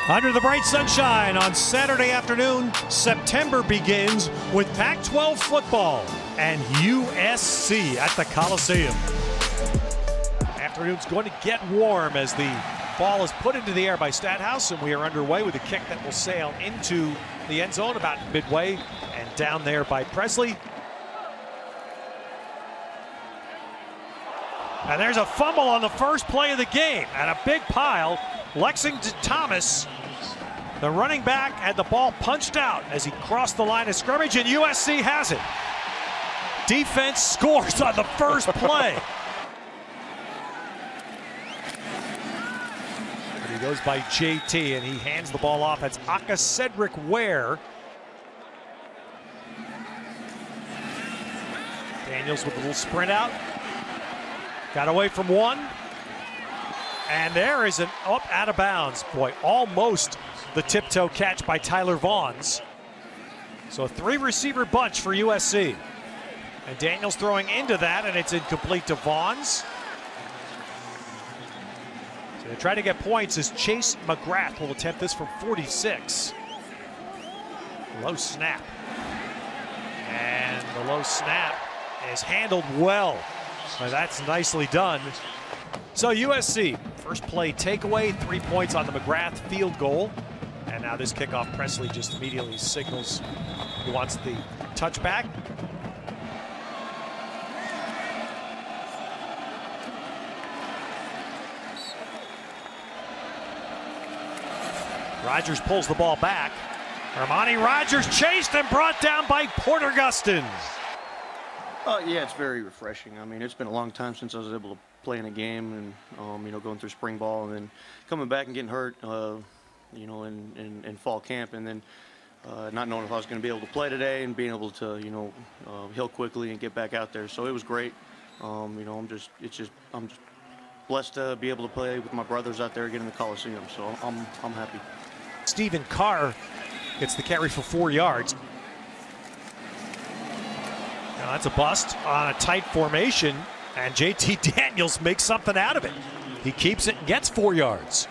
Under the bright sunshine on Saturday afternoon, September begins with Pac-12 football and USC at the Coliseum. Afternoon's going to get warm as the ball is put into the air by Stathouse, and we are underway with a kick that will sail into the end zone about midway and down there by Presley. And there's a fumble on the first play of the game and a big pile. Lexington Thomas, the running back, had the ball punched out as he crossed the line of scrimmage, and USC has it. Defense scores on the first play. And he goes by JT, and he hands the ball off. That's Aka Cedric Ware. Daniels with a little sprint out. Got away from one. And there is an up out of bounds. Boy, almost the tiptoe catch by Tyler Vaughns. So a three-receiver bunch for USC. And Daniels throwing into that, and it's incomplete to Vaughns. So they try to get points as Chase McGrath will attempt this from 46. Low snap. And the low snap is handled well. Well, that's nicely done. So USC, first play takeaway, 3 points on the McGrath field goal. And now this kickoff, Presley just immediately signals he wants the touchback. Rogers pulls the ball back. Armani Rogers chased and brought down by Porter Gustin. Yeah, it's very refreshing. I mean, it's been a long time since I was able to play in a game, and going through spring ball and then coming back and getting hurt, in fall camp, and then not knowing if I was going to be able to play today and being able to, heal quickly and get back out there. So it was great. I'm just blessed to be able to play with my brothers out there again in the Coliseum. So I'm happy. Stephen Carr gets the carry for 4 yards. Now that's a bust on a tight formation, and JT Daniels makes something out of it. He keeps it and gets 4 yards.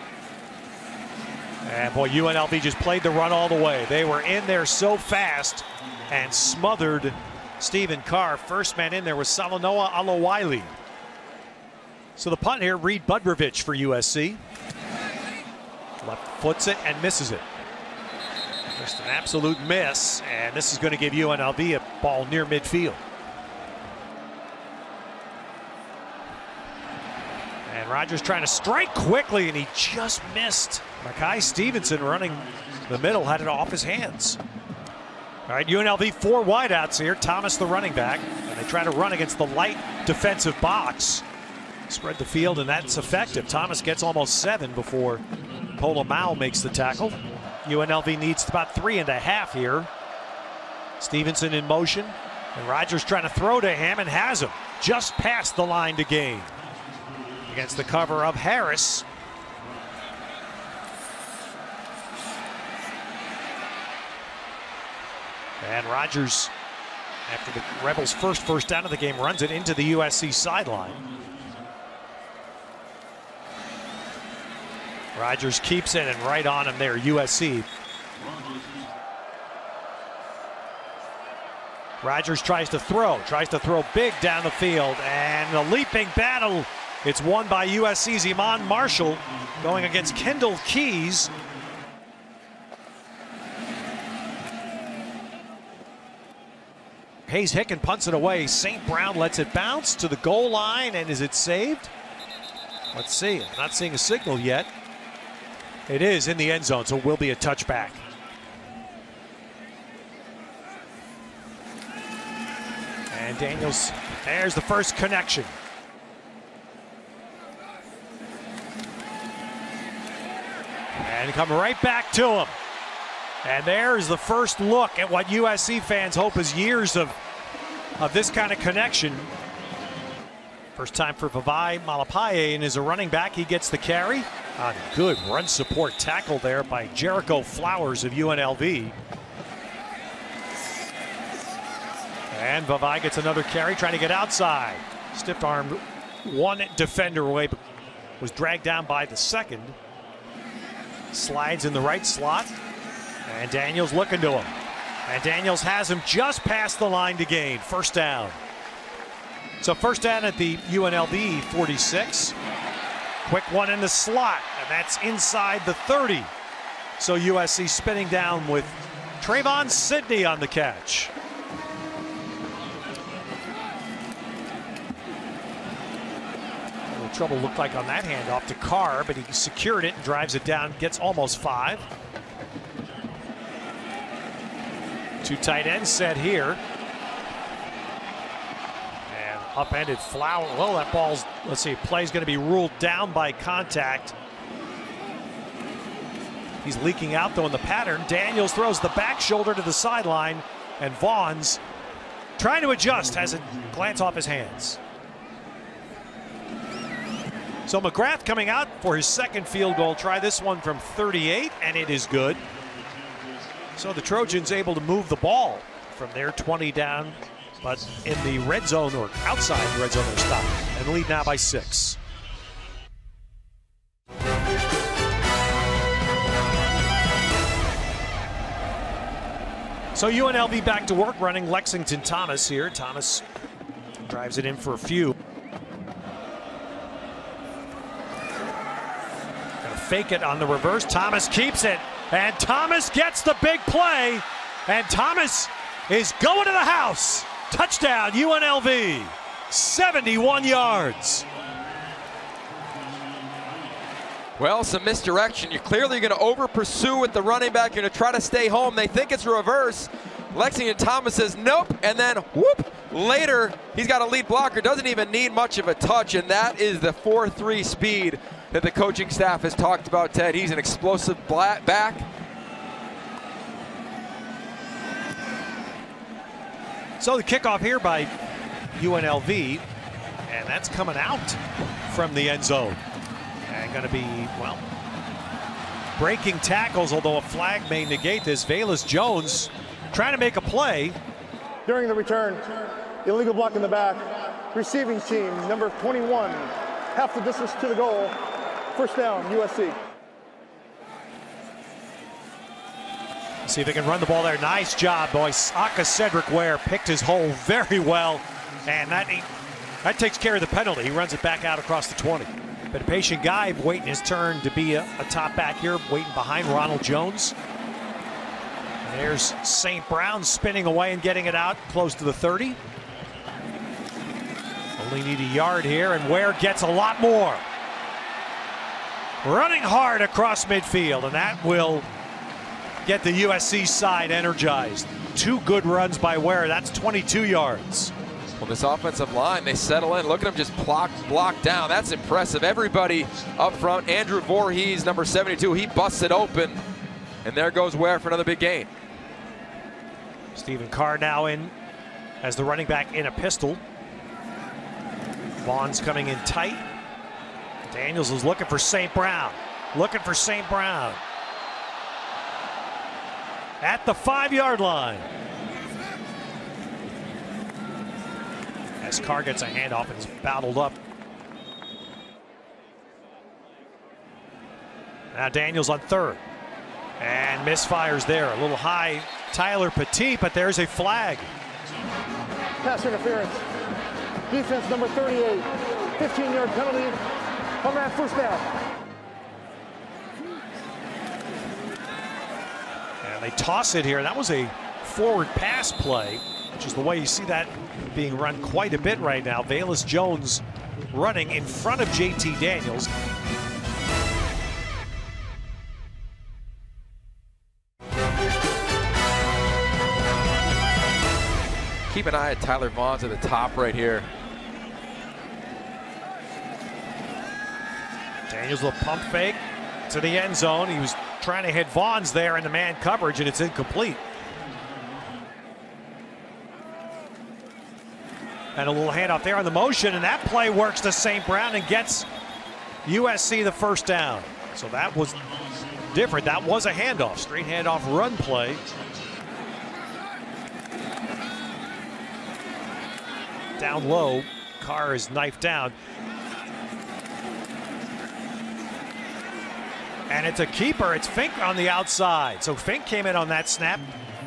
And boy, UNLV just played the run all the way. They were in there so fast and smothered Stephen Carr. First man in there was Salanoa Alawili. So the punt here, Reed Budrovich for USC. Left foots it and misses it. Just an absolute miss, and this is going to give UNLV a ball near midfield. And Rogers trying to strike quickly, and he just missed. Makai Stevenson running the middle had it off his hands. All right, UNLV 4 wideouts here. Thomas the running back, and they try to run against the light defensive box. Spread the field, and that's effective. Thomas gets almost 7 before Polomau makes the tackle. UNLV needs about 3.5 here. Stevenson in motion, and Rogers trying to throw to him and has him just past the line to gain. Against the cover of Harris. And Rogers, after the Rebels' first down of the game, runs it into the USC sideline. Rogers keeps it, and right on him there, USC. Rogers tries to throw big down the field, and a leaping battle. It's won by USC's Iman Marshall going against Kendall Keys. Hayes Hicken punts it away. St. Brown lets it bounce to the goal line, and is it saved? Let's see. I'm not seeing a signal yet. It is in the end zone, so it will be a touchback. And Daniels, there's the first connection. And come right back to him. And there's the first look at what USC fans hope is years of this kind of connection. First time for Vavai Malapaye, and as a running back, he gets the carry. A good run support tackle there by Jericho Flowers of UNLV. And Vavai gets another carry, trying to get outside. Stiff-armed one defender away, but was dragged down by the second. Slides in the right slot. And Daniels looking to him. And Daniels has him just past the line to gain. First down. So first down at the UNLV 46. Quick one in the slot, and that's inside the 30. So USC spinning down with Trayvon Sidney on the catch. A little trouble looked like on that handoff to Carr, but he secured it and drives it down, gets almost 5. 2 tight ends set here. And upended Flower. Well, that ball's, let's see, play's going to be ruled down by contact. He's leaking out though in the pattern. Daniels throws the back shoulder to the sideline, and Vaughn's trying to adjust, has it glance off his hands. So McGrath coming out for his second field goal. Try this one from 38, and it is good. So the Trojans able to move the ball from their 20 down, but in the red zone or outside the red zone they're stopped, and lead now by 6. So UNLV back to work, running Lexington Thomas here. Thomas drives it in for a few. Gonna fake it on the reverse. Thomas keeps it, and Thomas gets the big play, and Thomas is going to the house. Touchdown UNLV, 71 yards. Well, some misdirection. You're clearly going to over pursue with the running back. You're going to try to stay home. They think it's reverse. Lexington Thomas says nope, and then whoop. Later, he's got a lead blocker. Doesn't even need much of a touch, and that is the 4.3 speed that the coaching staff has talked about, Ted. He's an explosive back. So the kickoff here by UNLV, and that's coming out from the end zone. And going to be, well, breaking tackles, although a flag may negate this. Velus Jones trying to make a play. During the return, illegal block in the back. Receiving team, number 21, half the distance to the goal. First down, USC. See if they can run the ball there. Nice job, boys. Aka Cedric Ware picked his hole very well, and that takes care of the penalty. He runs it back out across the 20. But a patient guy waiting his turn to be a top back here, waiting behind Ronald Jones. And there's St. Brown spinning away and getting it out close to the 30. Only need a yard here, and Ware gets a lot more. Running hard across midfield, and that will get the USC side energized. 2 good runs by Ware. That's 22 yards. Well, this offensive line, they settle in. Look at him just block down. That's impressive. Everybody up front. Andrew Voorhees, number 72, he busts it open. And there goes Ware for another big gain. Stephen Carr now in as the running back in a pistol. Vaughn's coming in tight. Daniels is looking for St. Brown. Looking for St. Brown. At the 5-yard line. As Carr gets a handoff and is battled up. Now Daniels on 3rd. And misfires there. A little high, Tyler Petit, but there's a flag. Pass interference. Defense number 38. 15-yard penalty. On that first down. And they toss it here. That was a forward pass play, which is the way you see that being run quite a bit right now. Velus Jones running in front of JT Daniels. Keep an eye at Tyler Vaughn's at the top right here. Daniels will pump fake to the end zone. He was trying to hit Vaughn's there in the man coverage, and it's incomplete. And a little handoff there on the motion, and that play works to St. Brown and gets USC the first down. So that was different. That was a handoff, straight handoff run play. Down low, Carr is knifed down. And it's a keeper. It's Fink on the outside. So Fink came in on that snap,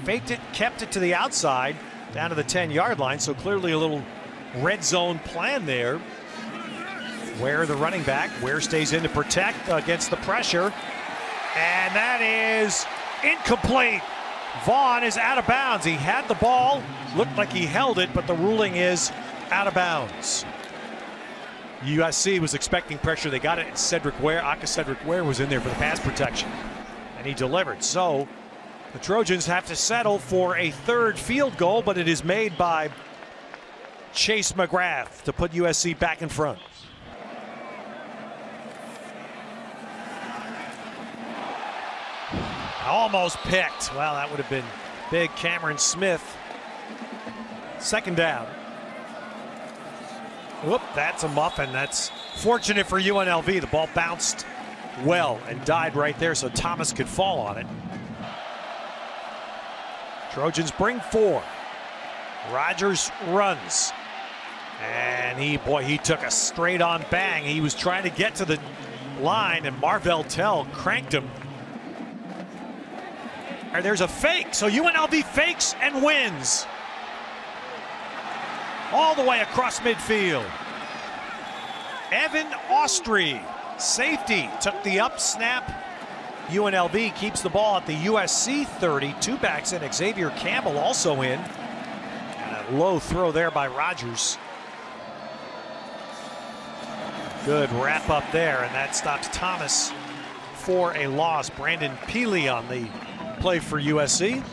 faked it, kept it to the outside, down to the 10-yard line. So clearly a little red zone plan there. Ware, the running back. Ware stays in to protect against the pressure. And that is incomplete. Vaughn is out of bounds. He had the ball, looked like he held it, but the ruling is out of bounds. USC was expecting pressure. They got it. Cedric Ware, Cedric Ware was in there for the pass protection, and he delivered. So the Trojans have to settle for a third field goal, but it is made by Chase McGrath to put USC back in front. Almost picked. Well, that would have been big. Cameron Smith. Second down. Whoop, that's a muffin. That's fortunate for UNLV. The ball bounced well and died right there, so Thomas could fall on it. Trojans bring 4. Rogers runs. And he took a straight on bang. He was trying to get to the line, and Marvell Tell cranked him. And there's a fake, so UNLV fakes and wins. All the way across midfield. Evan Austrie, safety, took the up snap. UNLV keeps the ball at the USC 30. 2 backs in. Xavier Campbell also in. And a low throw there by Rogers. Good wrap up there, and that stops Thomas for a loss. Brandon Peely on the play for USC.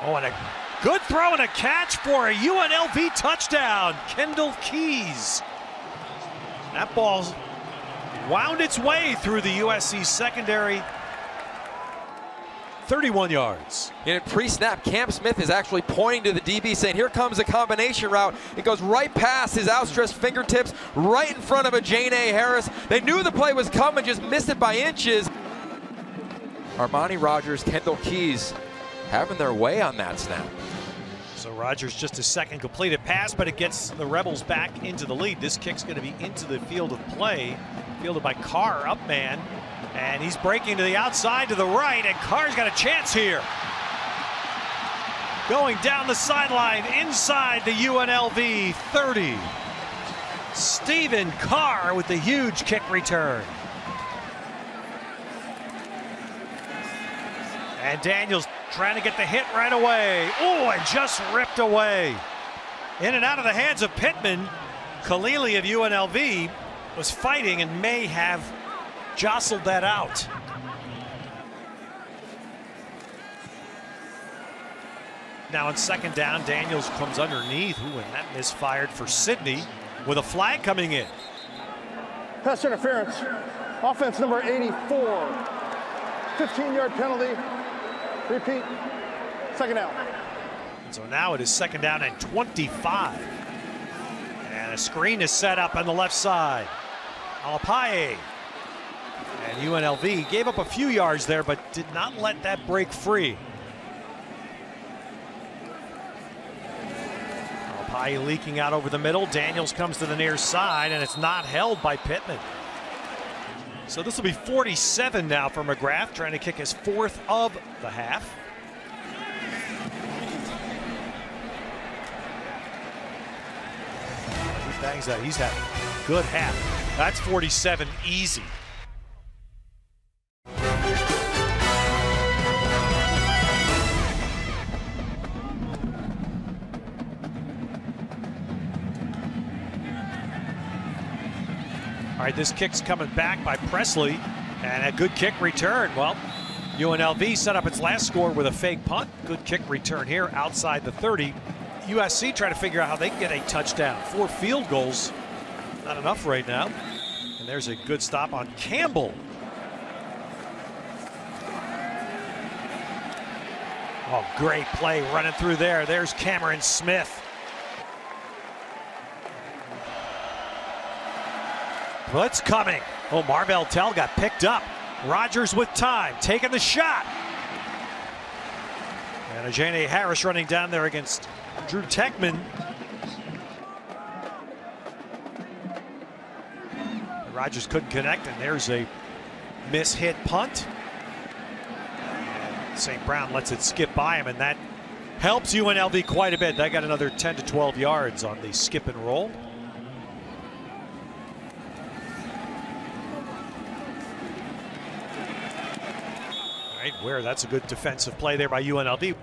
Oh, and a good throw and a catch for a UNLV touchdown. Kendall Keys. That ball wound its way through the USC secondary. 31 yards. In pre-snap, Cam Smith is actually pointing to the DB saying, here comes a combination route. It goes right past his outstretched fingertips, right in front of a Jane A. Harris. They knew the play was coming, just missed it by inches. Armani Rogers, Kendall Keys having their way on that snap. So Rogers just a second completed pass, but it gets the Rebels back into the lead. This kick's going to be into the field of play, fielded by Carr, up man. And he's breaking to the outside to the right, and Carr's got a chance here. Going down the sideline inside the UNLV 30. Stephen Carr with the huge kick return. And Daniels trying to get the hit right away. Oh, and just ripped away. In and out of the hands of Pittman. Khalili of UNLV was fighting and may have jostled that out. Now on second down, Daniels comes underneath. Ooh, and that misfired for Sydney with a flag coming in. Pass interference. Offense number 84. 15-yard penalty. Repeat. Second down. And so now it is second down and 25. And a screen is set up on the left side. Alapaye. And UNLV gave up a few yards there, but did not let that break free. Alapaye leaking out over the middle. Daniels comes to the near side, and it's not held by Pittman. So this will be 47 now for McGrath, trying to kick his 4th of the half. He bangs that. He's had a good half. That's 47 easy. All right, this kick's coming back by Presley, and a good kick return. Well, UNLV set up its last score with a fake punt. Good kick return here outside the 30. USC trying to figure out how they can get a touchdown. 4 field goals, not enough right now. And there's a good stop on Campbell. Oh, great play running through there. There's Cameron Smith. Blitz coming. Oh, Marvell Tell got picked up. Rogers with time, taking the shot. And Jane A. Harris running down there against Drew Techman. Rogers couldn't connect, and there's a miss-hit punt. And St. Brown lets it skip by him, and that helps UNLV quite a bit. They got another 10 to 12 yards on the skip and roll. Right, where that's a good defensive play there by UNLV.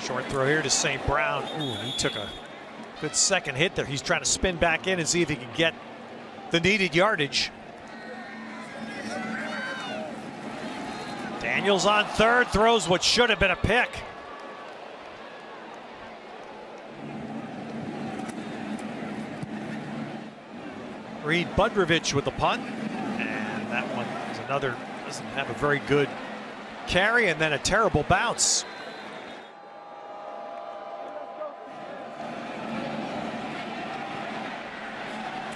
Short throw here to St. Brown. Ooh, he took a good second hit there. He's trying to spin back in and see if he can get the needed yardage. Daniels on third, throws what should have been a pick. Reed Budrovich with the punt, and that one is another, doesn't have a very good carry, and then a terrible bounce.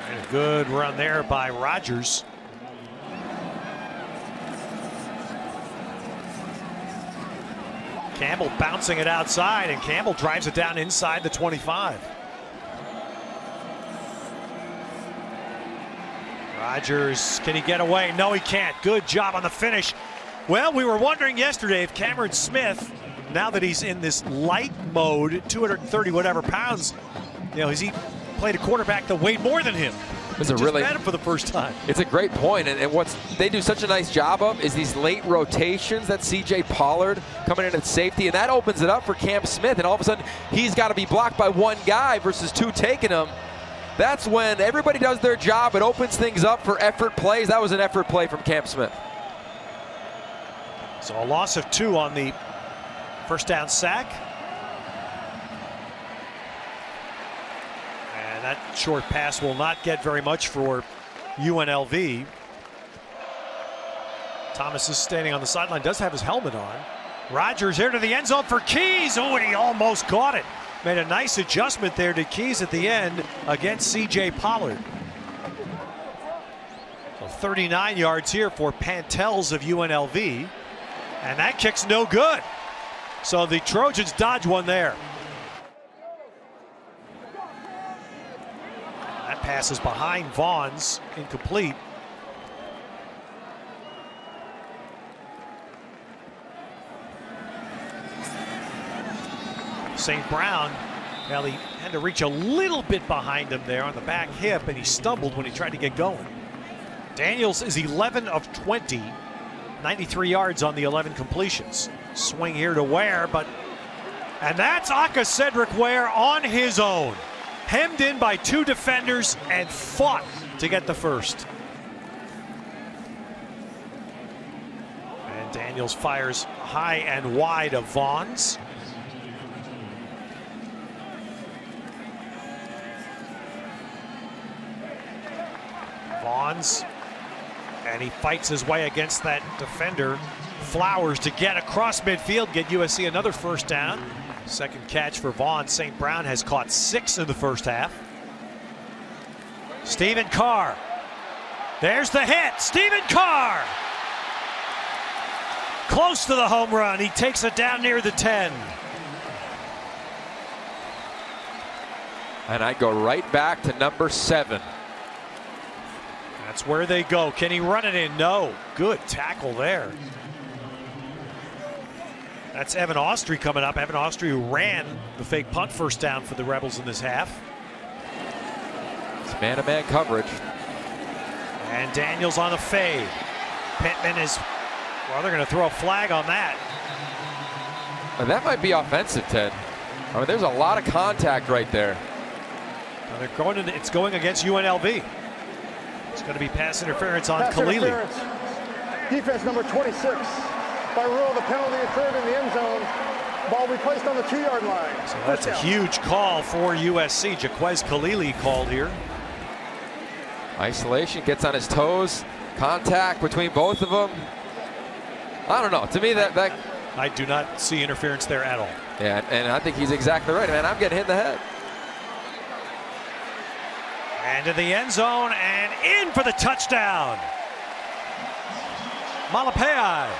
And a good run there by Rogers. Campbell bouncing it outside, and Campbell drives it down inside the 25. Rogers, can he get away? No, he can't. Good job on the finish. Well, we were wondering yesterday if Cameron Smith, now that he's in this light mode, 230 whatever pounds, you know, has he played a quarterback that weighed more than him? It's a Just really, met him for the first time. It's a great point, and what they do such a nice job of is these late rotations. That C.J. Pollard coming in at safety, and that opens it up for Cam Smith, and all of a sudden he's got to be blocked by one guy versus two taking him. That's when everybody does their job. It opens things up for effort plays. That was an effort play from Cam Smith. So a loss of 2 on the first down sack. And that short pass will not get very much for UNLV. Thomas is standing on the sideline, does have his helmet on. Rogers here to the end zone for Keys. Oh, and he almost caught it. Made a nice adjustment there to Keys at the end against C.J. Pollard. So 39 yards here for Pantels of UNLV. And that kick's no good. So the Trojans dodge one there. That pass is behind Vaughn's, incomplete. St. Brown, well, he had to reach a little bit behind him there on the back hip, and he stumbled when he tried to get going. Daniels is 11 of 20, 93 yards on the 11 completions. Swing here to Ware, and that's Aka Cedric Ware on his own. Hemmed in by 2 defenders and fought to get the first. And Daniels fires high and wide of Vaughn's. Vaughn's, and he fights his way against that defender. Flowers to get across midfield, get USC another first down. Second catch for Vaughn. St. Brown has caught 6 in the first half. Stephen Carr. There's the hit. Stephen Carr. Close to the home run. He takes it down near the 10. And I go right back to number 7. That's where they go. Can he run it in? No. Good tackle there. That's Evan Austrie coming up. Evan Austrie, who ran the fake punt first down for the Rebels in this half. It's man-to-man coverage. And Daniels on the fade. Pittman is, well, they're going to throw a flag on that. And that might be offensive, Ted. I mean, there's a lot of contact right there. Now they're going to, it's going against UNLV. It's going to be pass interference on Pass Khalili. interference. Defense number 26. By rule, the penalty occurred in the end zone. Ball replaced on the 2-yard line. So that's a huge call for USC. Jaquez Khalili called here. Isolation, gets on his toes. Contact between both of them. I don't know. To me, that I do not see interference there at all. Yeah, and I think he's exactly right, man. I'm getting hit in the head. And to the end zone and in for the touchdown. Malapai.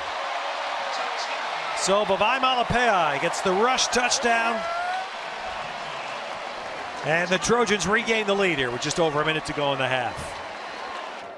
So Bavai Malapai gets the rush touchdown. And the Trojans regain the lead here with just over a minute to go in the half.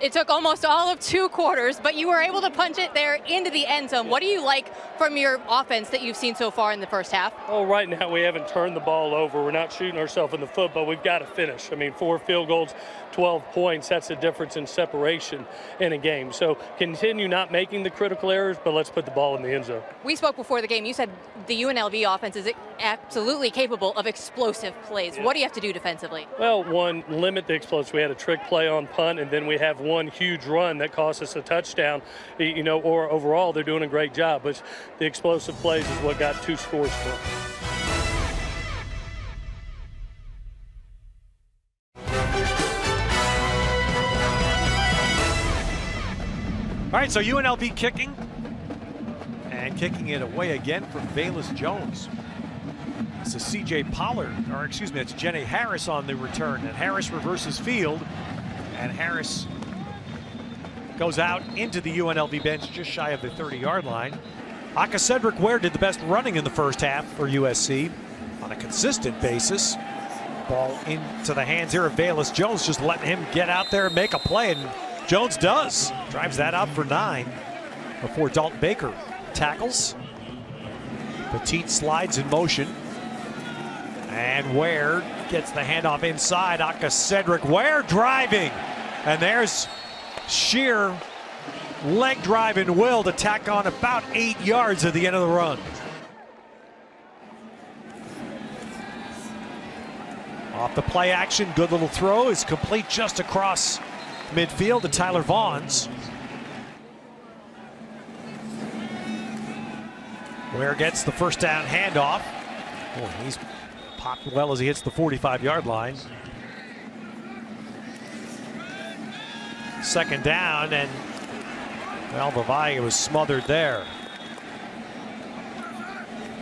It took almost all of 2 quarters, but you were able to punch it there into the end zone. What do you like from your offense that you've seen so far in the first half? Oh, right now we haven't turned the ball over. We're not shooting ourselves in the foot, but we've got to finish. I mean, 4 field goals, 12 points, that's the difference in separation in a game. So continue not making the critical errors, but let's put the ball in the end zone. We spoke before the game. You said the UNLV offense is absolutely capable of explosive plays. Yeah. What do you have to do defensively? Well, one, limit the explosive. We had a trick play on punt, and then we have one huge run that cost us a touchdown, you know, or overall they're doing a great job. But the explosive plays is what got 2 scores for them. All right, so UNLV kicking. And kicking it away again from Velus Jones. This is C.J. Pollard, or excuse me, it's Jenny Harris on the return. And Harris reverses field. And Harris goes out into the UNLV bench just shy of the 30-yard line. Aka Cedric Ware did the best running in the first half for USC on a consistent basis. Ball into the hands here of Velus Jones, just letting him get out there and make a play. And Jones does. Drives that out for 9 before Dalton Baker tackles. Petit slides in motion. And Ware gets the handoff inside. Aka Cedric Ware driving. And there's sheer leg drive and will to tack on about 8 yards at the end of the run. Off the play action, good little throw is complete just across midfield to Tyler Vaughns. Ware gets the first down handoff. Boy, he's popped well as he hits the 45-yard line. Second down, and well, Vavalle was smothered there.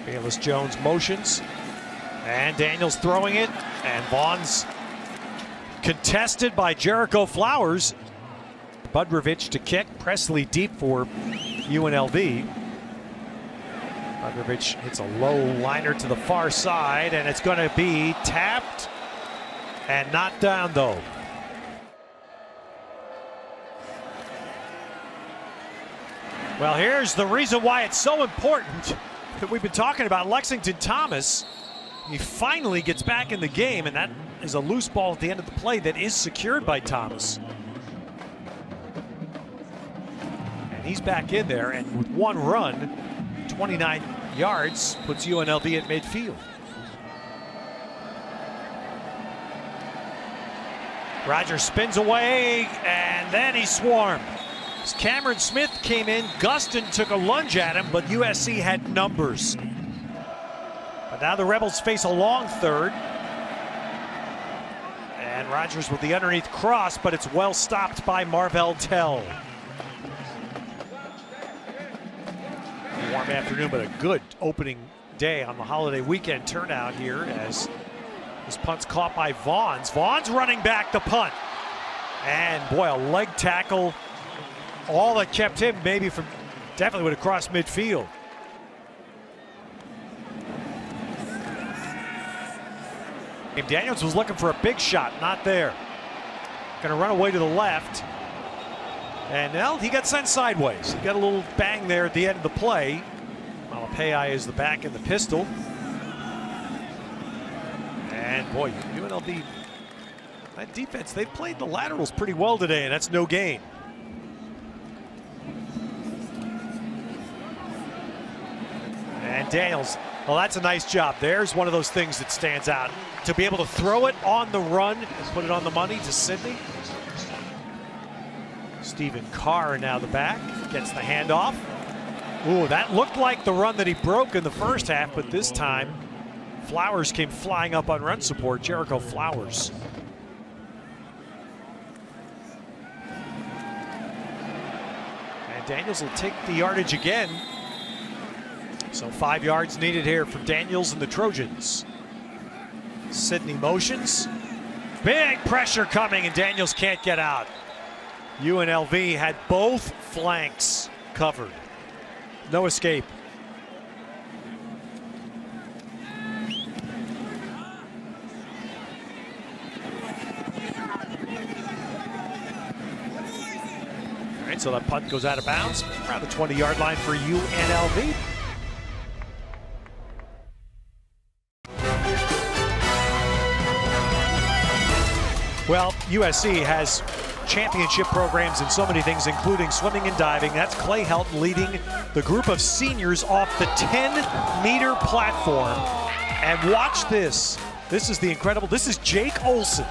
Velus Jones motions, and Daniels throwing it, and Vaughn's contested by Jericho Flowers. Budrovich to kick, Presley deep for UNLV. Budrovich hits a low liner to the far side, and it's going to be tapped and not down though. Well, here's the reason why it's so important that we've been talking about. Lexington Thomas, he finally gets back in the game, and that is a loose ball at the end of the play that is secured by Thomas. And he's back in there, and with one run, 29 yards, puts UNLV at midfield. Rogers spins away, and then he's swarmed. Cameron Smith came in, Gustin took a lunge at him, but USC had numbers. But now the Rebels face a long third. And Rogers with the underneath cross, but it's well stopped by Marvell Tell. A warm afternoon, but a good opening day on the holiday weekend turnout here as this punt's caught by Vaughns. Vaughns running back the punt. And boy, a leg tackle. All that kept him maybe from, definitely would have crossed midfield. And Daniels was looking for a big shot, not there. Going to run away to the left. And well, he got sent sideways. He got a little bang there at the end of the play. Malapei is the back in the pistol. And boy, UNLV, that defense, they've played the laterals pretty well today, and that's no gain. And Daniels, well, that's a nice job. There's one of those things that stands out. To be able to throw it on the run and put it on the money to Sidney. Stephen Carr now the back, gets the handoff. Ooh, that looked like the run that he broke in the first half, but this time Flowers came flying up on run support, Jericho Flowers. And Daniels will take the yardage again. So 5 yards needed here from Daniels and the Trojans. Sidney motions. Big pressure coming, and Daniels can't get out. UNLV had both flanks covered. No escape. so that punt goes out of bounds around the 20-yard line for UNLV. Well, USC has championship programs in so many things, including swimming and diving. That's Clay Helton leading the group of seniors off the 10-meter platform. And watch this. This is the incredible, this is Jake Olson.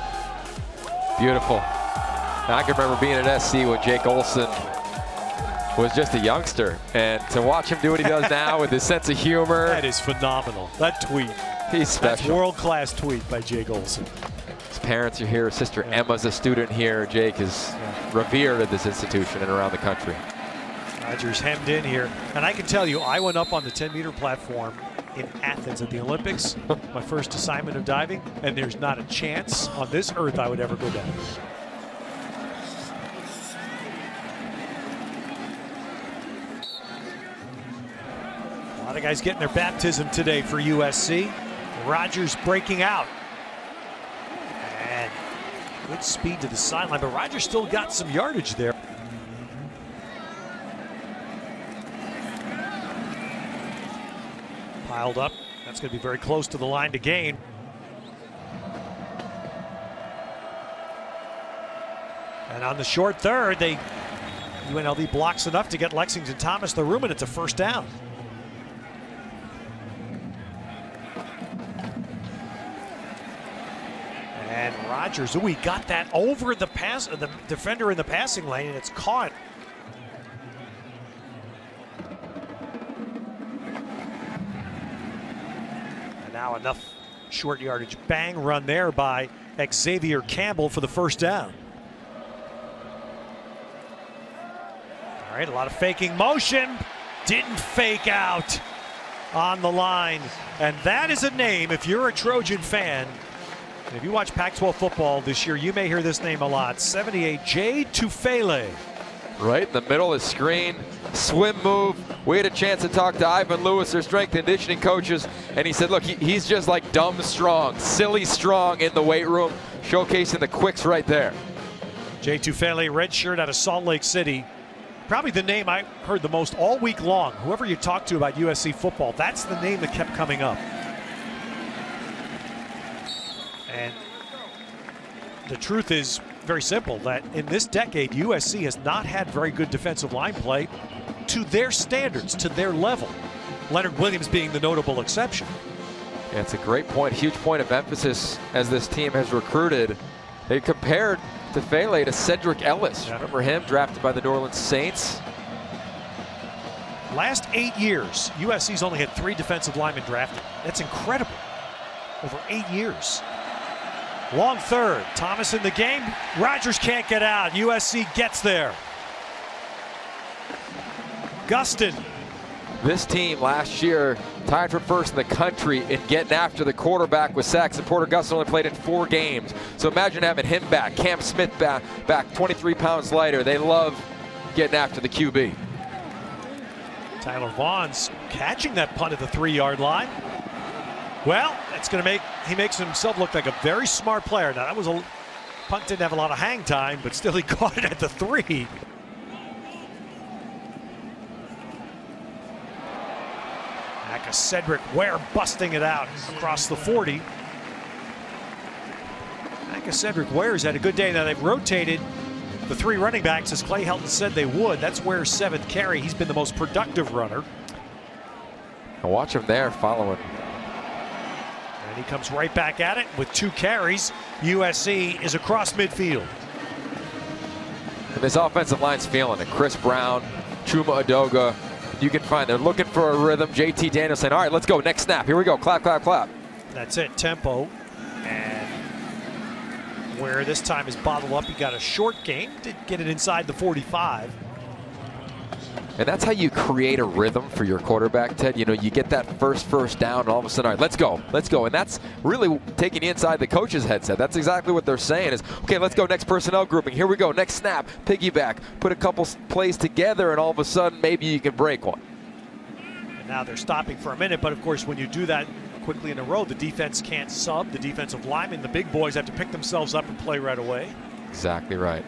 Beautiful. I can remember being at SC when Jake Olson was just a youngster. And to watch him do what he does now with his sense of humor. That is phenomenal. That tweet. He's special. That's world-class tweet by Jake Olson. His parents are here. His sister Emma's a student here. Jake is revered at this institution and around the country. Rogers hemmed in here. And I can tell you, I went up on the 10-meter platform in Athens at the Olympics, my first assignment of diving, and there's not a chance on this earth I would ever go down. A lot of guys getting their baptism today for USC. Rogers breaking out. And good speed to the sideline, but Rogers still got some yardage there. Piled up. That's going to be very close to the line to gain. And on the short third, UNLV blocks enough to get Lexington Thomas the room, and it's a first down. And Rogers, he got that over the defender in the passing lane, and it's caught. Now enough short yardage bang run there by Xavier Campbell for the first down. All right, a lot of faking motion. Didn't fake out on the line. And that is a name, if you're a Trojan fan, and if you watch Pac-12 football this year, you may hear this name a lot. 78, Jay Tufele. Right in the middle of the screen, swim move. We had a chance to talk to Ivan Lewis, their strength and conditioning coaches, and he said, look, he's just like dumb strong, silly strong in the weight room, showcasing the quicks right there. Jay Tufele, red shirt out of Salt Lake City. Probably the name I heard the most all week long. Whoever you talk to about USC football, that's the name that kept coming up. And the truth is very simple, that in this decade, USC has not had very good defensive line play to their standards, to their level. Leonard Williams being the notable exception. Yeah, it's a great point, huge point of emphasis as this team has recruited. They compared Tufele to Cedric Ellis. Remember him, drafted by the New Orleans Saints? Last 8 years, USC's only had 3 defensive linemen drafted. That's incredible. Over 8 years. Long third, Thomas in the game. Rogers can't get out. USC gets there. Gustin. This team last year tied for first in the country in getting after the quarterback with sacks, and Porter Gustin only played in 4 games. So imagine having him back, Cam Smith back 23 pounds lighter. They love getting after the QB. Tyler Vaughn's catching that punt at the 3-yard line. Well, that's going to he makes himself look like a very smart player. Now, that was a punt, didn't have a lot of hang time, but still he caught it at the 3. Back Cedric Ware busting it out across the 40. Back Cedric Ware's had a good day. Now they've rotated the 3 running backs as Clay Helton said they would. That's Ware's 7th carry. He's been the most productive runner. And watch him there following. And he comes right back at it with 2 carries. USC is across midfield. And this offensive line's feeling it. Chris Brown, Chuma Adoga. You can find they're looking for a rhythm. JT Daniels saying, all right, let's go. Next snap. Here we go. Clap, clap, clap. That's it. Tempo. And Ware this time is bottled up. He got a short gain. Did get it inside the 45. And that's how you create a rhythm for your quarterback, Ted. You know, you get that first down, and all of a sudden, all right, let's go, let's go. And that's really taking you inside the coach's headset. That's exactly what they're saying is, okay, let's go, next personnel grouping. Here we go, next snap, piggyback, put a couple plays together, and all of a sudden, maybe you can break one. And now they're stopping for a minute, but of course, when you do that quickly in a row, the defense can't sub. The defensive linemen, the big boys, have to pick themselves up and play right away. Exactly right.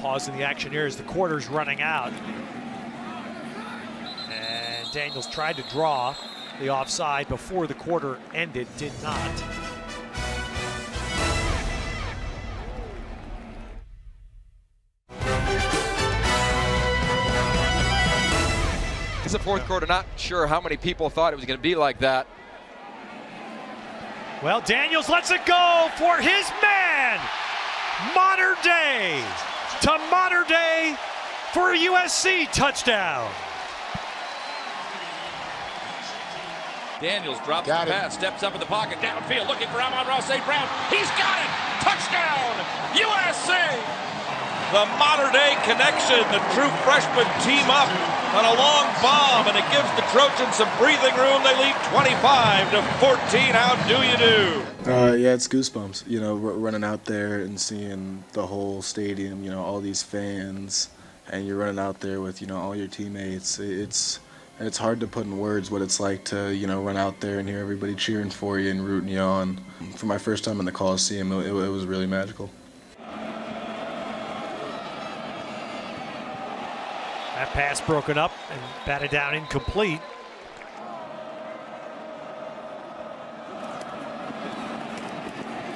pausing the action here as the quarter's running out. And Daniels tried to draw the offside before the quarter ended, did not. It's the fourth quarter, not sure how many people thought it was going to be like that. Well, Daniels lets it go for his man. Modern day to modern day for a USC touchdown. Daniels drops the pass, steps up in the pocket, downfield, looking for Amon-Ra St. Brown. He's got it! Touchdown, USC! The modern-day connection, the true freshman team up on a long bomb, and it gives the Trojans some breathing room. They lead 25-14. How do you do? Yeah, it's goosebumps, you know, running out there and seeing the whole stadium, you know, all these fans, and you're running out there with, you know, all your teammates. It's hard to put in words what it's like to, you know, run out there and hear everybody cheering for you and rooting you on. For my first time in the Coliseum, it was really magical. That pass broken up and batted down incomplete.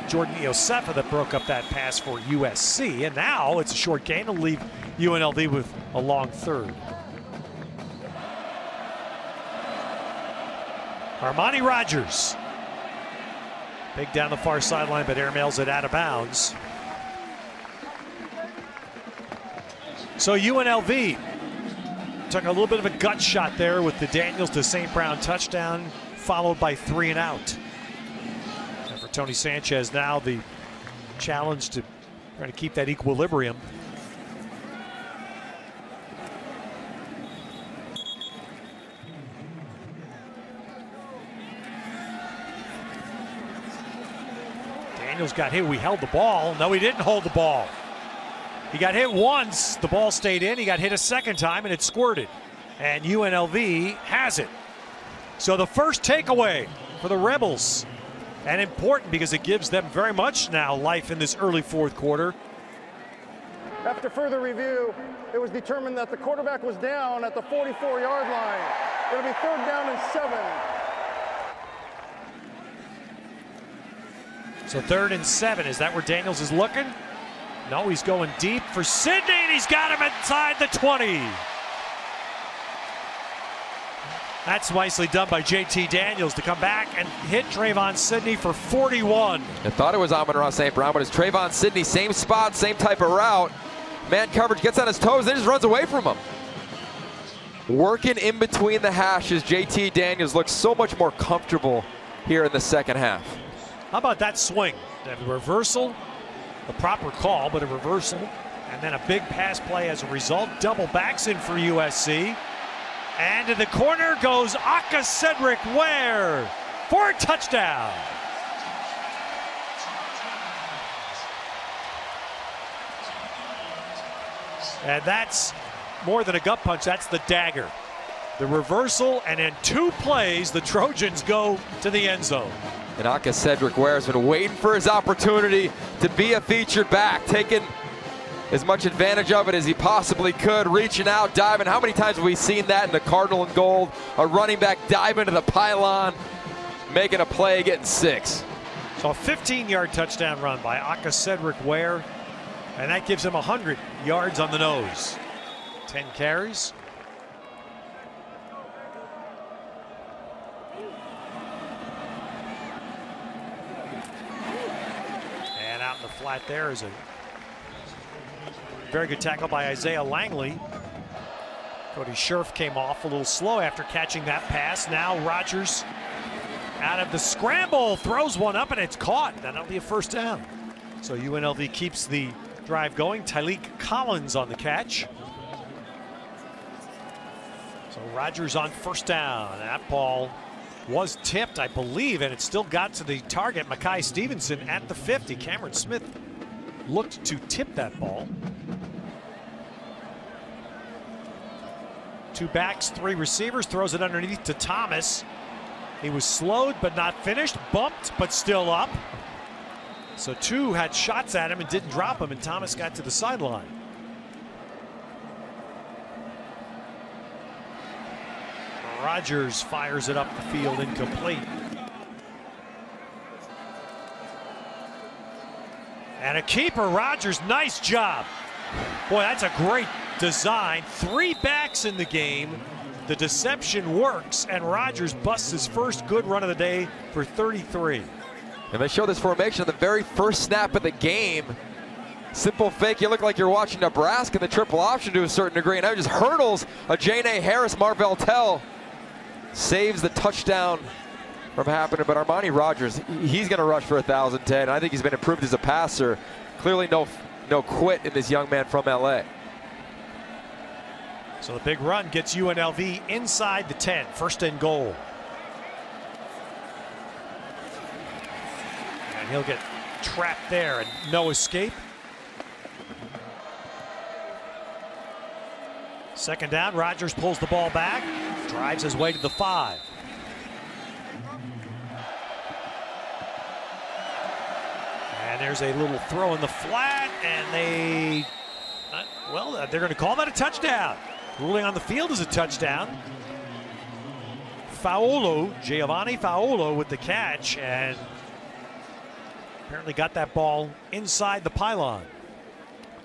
Jordan Iosefa that broke up that pass for USC, and now it's a short gain to leave UNLV with a long third. Armani Rogers. Big down the far sideline, but airmails it out of bounds. So UNLV took a little bit of a gut shot there with the Daniels to St. Brown touchdown, followed by 3 and out. And for Tony Sanchez now the challenge to try to keep that equilibrium. Daniels got hit. We held the ball. No, he didn't hold the ball. He got hit once. The ball stayed in. He got hit a second time, and it squirted. And UNLV has it. So the first takeaway for the Rebels. And important because it gives them very much now life in this early fourth quarter. After further review, it was determined that the quarterback was down at the 44-yard line. It'll be 3rd down and 7. So 3rd and 7, is that where Daniels is looking? No, he's going deep for Sidney, and he's got him inside the 20. That's nicely done by JT Daniels to come back and hit Trayvon Sidney for 41. I thought it was Amon-Ra St. Brown, but it's Trayvon Sidney, same spot, same type of route. Man coverage gets on his toes, then just runs away from him. Working in between the hashes, JT Daniels looks so much more comfortable here in the second half. How about that swing? The reversal, a proper call, but a reversal, and then a big pass play as a result. Double backs in for USC. And in the corner goes Aka Cedric Ware for a touchdown. And that's more than a gut punch, that's the dagger. The reversal, and in 2 plays, the Trojans go to the end zone. And Aka Cedric Ware has been waiting for his opportunity to be a featured back, taking as much advantage of it as he possibly could, reaching out, diving. How many times have we seen that in the Cardinal and Gold? A running back dive into the pylon, making a play, getting 6. So a 15-yard touchdown run by Aka Cedric Ware, and that gives him 100 yards on the nose. 10 carries. And out in the flat there is a very good tackle by Isaiah Langley. Cody Scherf came off a little slow after catching that pass. Now Rogers out of the scramble, throws one up, and it's caught. That'll be a first down. So UNLV keeps the drive going. Tyleek Collins on the catch. So Rogers on first down. That ball was tipped, I believe, and it still got to the target, Makai Stevenson, at the 50. Cameron Smith looked to tip that ball. 2 backs, 3 receivers, throws it underneath to Thomas. He was slowed but not finished, bumped but still up. So 2 had shots at him and didn't drop him, and Thomas got to the sideline. Rogers fires it up the field, incomplete. And a keeper, Rogers, nice job. Boy, that's a great design. 3 backs in the game. The deception works, and Rogers busts his first good run of the day for 33. And they show this formation on the very first snap of the game. Simple fake, you look like you're watching Nebraska in the triple option to a certain degree, and now just hurdles a Jane Harris. Marvell Tell saves the touchdown from happening, but Armani Rogers, he's going to rush for 1,010. I think he's been improved as a passer. Clearly no quit in this young man from LA. So the big run gets UNLV inside the 10, 1st and goal. And he'll get trapped there and no escape. 2nd down, Rogers pulls the ball back, drives his way to the 5. And there's a little throw in the flat, and they're going to call that a touchdown. Ruling on the field is a touchdown. Giovanni Faolo with the catch, and apparently got that ball inside the pylon.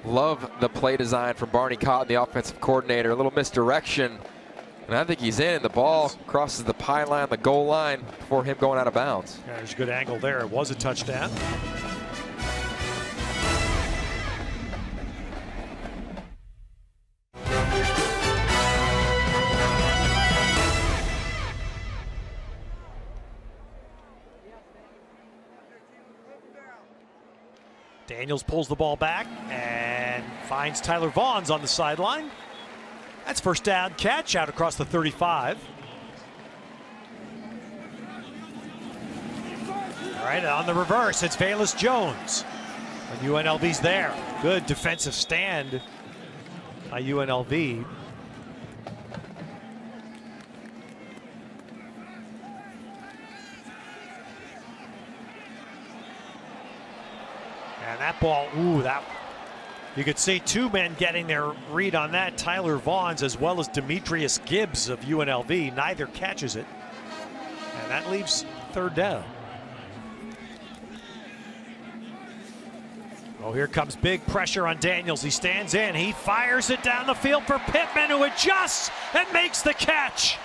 Love the play design from Barney Cotton, the offensive coordinator. A little misdirection, and I think he's in. The ball crosses the pylon, the goal line, before him going out of bounds. Yeah, there's a good angle there. It was a touchdown. Daniels pulls the ball back and finds Tyler Vaughn's on the sideline. That's 1st down catch out across the 35. All right, on the reverse, it's Velus Jones. And UNLV's there. Good defensive stand by UNLV. And that ball, you could see 2 men getting their read on that. Tyler Vaughn's as well as Demetrius Gibbs of UNLV. Neither catches it. And that leaves 3rd down. Oh, here comes big pressure on Daniels. He stands in. He fires it down the field for Pittman, who adjusts and makes the catch.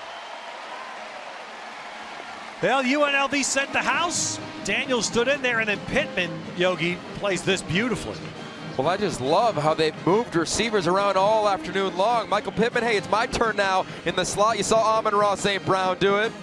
Well, UNLV sent the house. Daniels stood in there, and then Pittman, Yogi, plays this beautifully. Well, I just love how they've moved receivers around all afternoon long. Michael Pittman, hey, it's my turn now in the slot. You saw Amon-Ra St. Brown do it.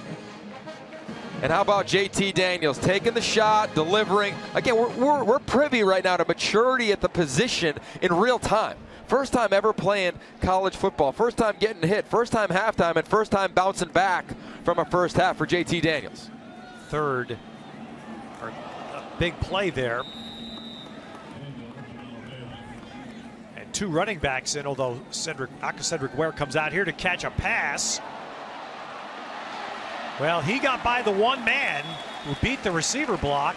And how about JT Daniels taking the shot, delivering. Again, we're privy right now to maturity at the position in real time. First time ever playing college football. First time getting hit. First time halftime, and first time bouncing back from a first half for JT Daniels. 3rd, or a big play there. And 2 running backs in, although Cedric Ware comes out here to catch a pass. Well, he got by the 1 man who beat the receiver block.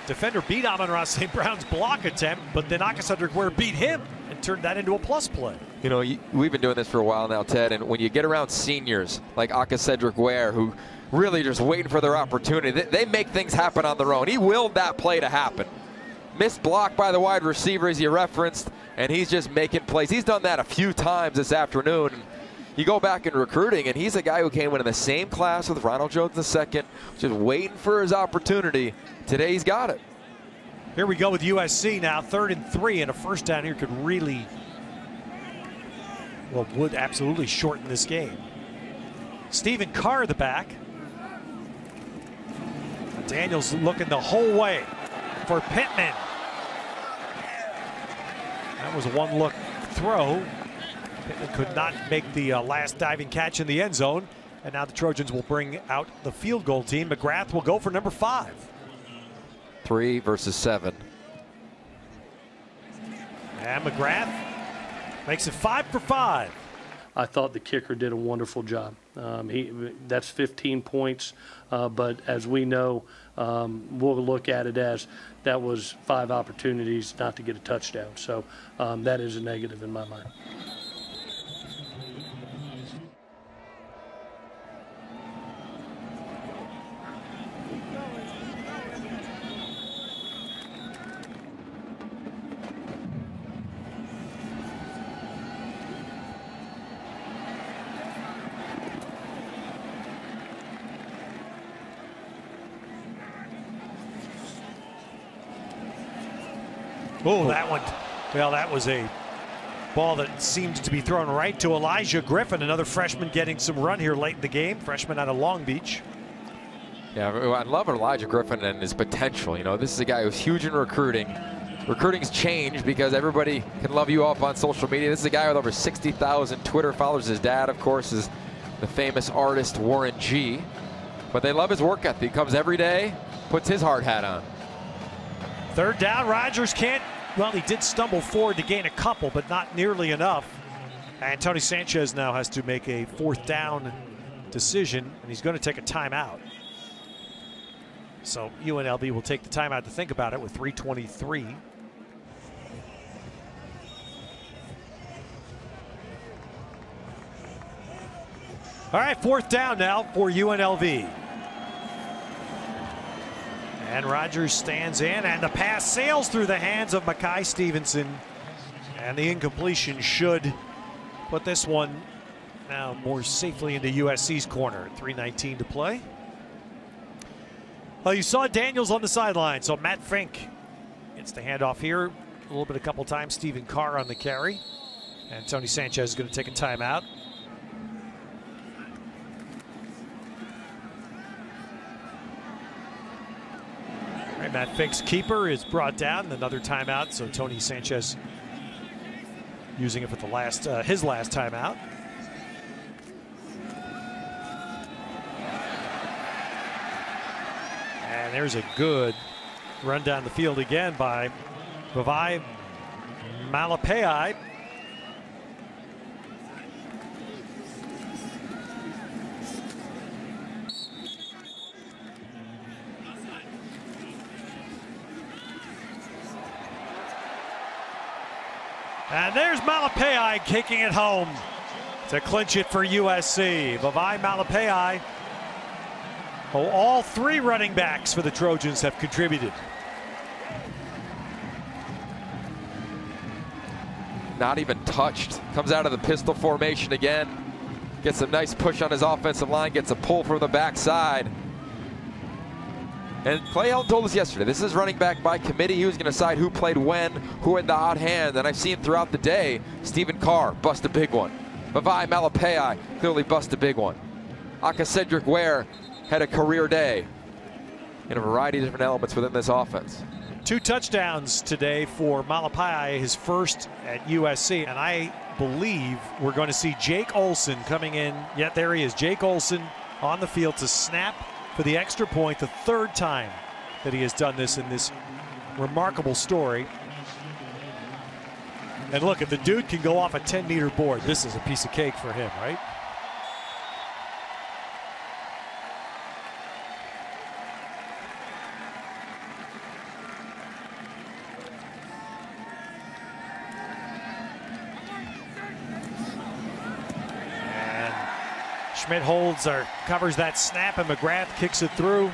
Defender beat Amon-Ra St. Brown's block attempt, but then Cedric Ware beat him and turned that into a plus play. You know, we've been doing this for a while now, Ted, and when you get around seniors like Cedric Ware, who really just waiting for their opportunity, they make things happen on their own. He willed that play to happen. Missed block by the wide receiver, as you referenced, and he's just making plays. He's done that a few times this afternoon. You go back in recruiting, and he's a guy who came in the same class with Ronald Jones II, just waiting for his opportunity. Today he's got it. Here we go with USC now, 3rd and 3, and a first down here could really, well, would absolutely shorten this game. Stephen Carr, the back. Daniels looking the whole way for Pittman. That was a 1-look throw. Pittman could not make the last diving catch in the end zone. And now the Trojans will bring out the field goal team. McGrath will go for number 5. 3 versus 7. And McGrath makes it 5 for 5. I thought the kicker did a wonderful job. That's 15 points, but as we know, we'll look at it as that was 5 opportunities not to get a touchdown. So that is a negative in my mind. Oh, that one. Well, that was a ball that seemed to be thrown right to Elijah Griffin, another freshman getting some run here late in the game. Freshman out of Long Beach. Yeah, I love Elijah Griffin and his potential. You know, this is a guy who's huge in recruiting. Recruiting's changed because everybody can love you up on social media. This is a guy with over 60,000 Twitter followers. His dad, of course, is the famous artist Warren G. But they love his work ethic. He comes every day, puts his hard hat on. Third down, Rogers can't. Well, he did stumble forward to gain a couple, but not nearly enough. And Tony Sanchez now has to make a fourth down decision, and he's going to take a timeout. So UNLV will take the timeout to think about it with 3:23. All right, fourth down now for UNLV. And Rogers stands in, and the pass sails through the hands of Makai Stevenson. And the incompletion should put this one now more safely into USC's corner. 3:19 to play. Well, you saw Daniels on the sideline, so Matt Fink gets the handoff here. A little bit a couple times. Stephen Carr on the carry. And Tony Sanchez is going to take a timeout. All right, Matt Fink's keeper is brought down. Another timeout, so Tony Sanchez using it for the last his last timeout. And there's a good run down the field again by Vavai Malapai. And there's Malapai kicking it home to clinch it for USC. Vavai Malapai. Oh, all three running backs for the Trojans have contributed. Not even touched. Comes out of the pistol formation again. Gets a nice push on his offensive line. Gets a pull from the backside. And Clay Helton told us yesterday, this is running back by committee. He was going to decide who played when, who had the hot hand. And I've seen throughout the day, Stephen Carr bust a big one. Vavai Malapai clearly bust a big one. Aka Cedric Ware had a career day in a variety of different elements within this offense. 2 touchdowns today for Malapai, his first at USC. And I believe we're going to see Jake Olson coming in. Yet there he is, Jake Olson on the field to snap for the extra point, the third time that he has done this in this remarkable story. And look, if the dude can go off a 10-meter board, this is a piece of cake for him, right? Schmidt holds or covers that snap, and McGrath kicks it through.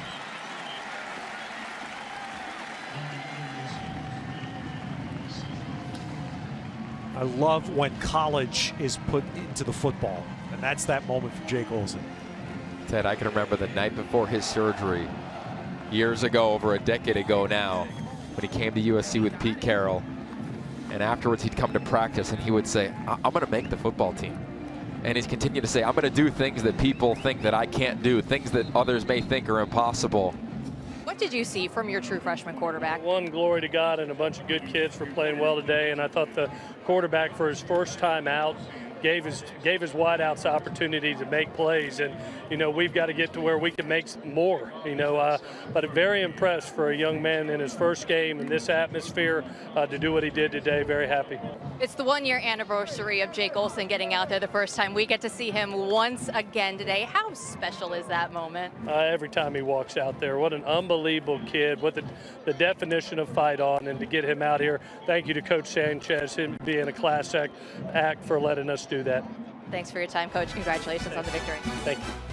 I love when college is put into the football, and that's that moment for Jake Olson. Ted, I can remember the night before his surgery, years ago, over a decade ago now, when he came to USC with Pete Carroll, and afterwards he'd come to practice and he would say, I'm going to make the football team. And he's continued to say, I'm going to do things that people think that I can't do, things that others may think are impossible. What did you see from your true freshman quarterback? One, glory to God, and a bunch of good kids for playing well today. And I thought the quarterback, for his first time out, gave his wideouts the opportunity to make plays. And, you know, we've got to get to where we can make more, you know. But I'm very impressed for a young man in his first game in this atmosphere to do what he did today. Very happy. It's the 1-year anniversary of Jake Olson getting out there the first time. We get to see him once again today. How special is that moment? Every time he walks out there. What an unbelievable kid. What the definition of fight on. And to get him out here, thank you to Coach Sanchez, him being a class act for letting us do that. Thanks for your time, Coach. Congratulations on the victory. Thank you.